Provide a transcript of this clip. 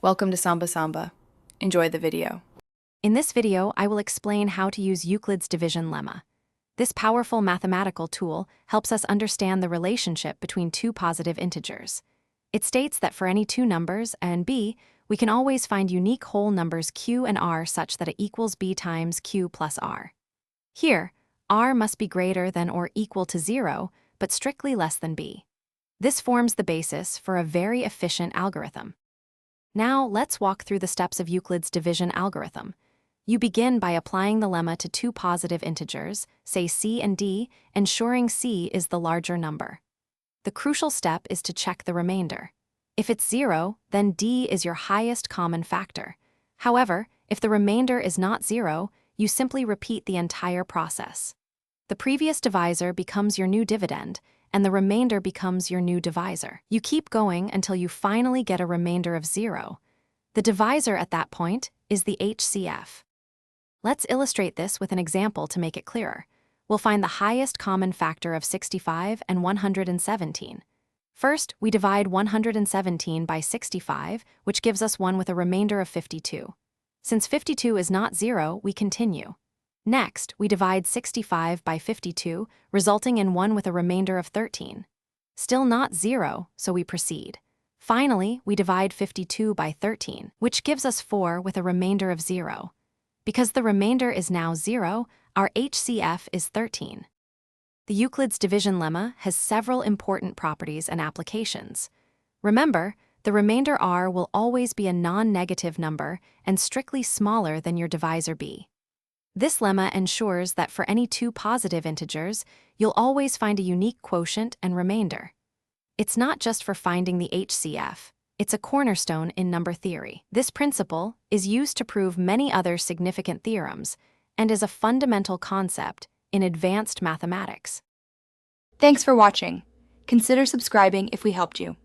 Welcome to Samba Samba. Enjoy the video. In this video, I will explain how to use Euclid's division lemma. This powerful mathematical tool helps us understand the relationship between two positive integers. It states that for any two numbers, a and b, we can always find unique whole numbers q and r such that it equals b times q plus r. Here, r must be greater than or equal to 0, but strictly less than b. This forms the basis for a very efficient algorithm. Now, let's walk through the steps of Euclid's division algorithm. You begin by applying the lemma to two positive integers, say c and d, ensuring c is the larger number. The crucial step is to check the remainder. If it's 0, then d is your highest common factor. However, if the remainder is not 0, you simply repeat the entire process. The previous divisor becomes your new dividend, and the remainder becomes your new divisor. You keep going until you finally get a remainder of 0. The divisor at that point is the HCF. Let's illustrate this with an example to make it clearer. We'll find the highest common factor of 65 and 117. First, we divide 117 by 65, which gives us one with a remainder of 52. Since 52 is not 0, we continue. Next, we divide 65 by 52, resulting in one with a remainder of 13. Still not 0, so we proceed. Finally, we divide 52 by 13, which gives us 4 with a remainder of 0. Because the remainder is now 0, our HCF is 13. The Euclid's division lemma has several important properties and applications. Remember, the remainder r will always be a non-negative number and strictly smaller than your divisor b. This lemma ensures that for any two positive integers, you'll always find a unique quotient and remainder. It's not just for finding the HCF, it's a cornerstone in number theory. This principle is used to prove many other significant theorems and is a fundamental concept in advanced mathematics. Thanks for watching. Consider subscribing if we helped you.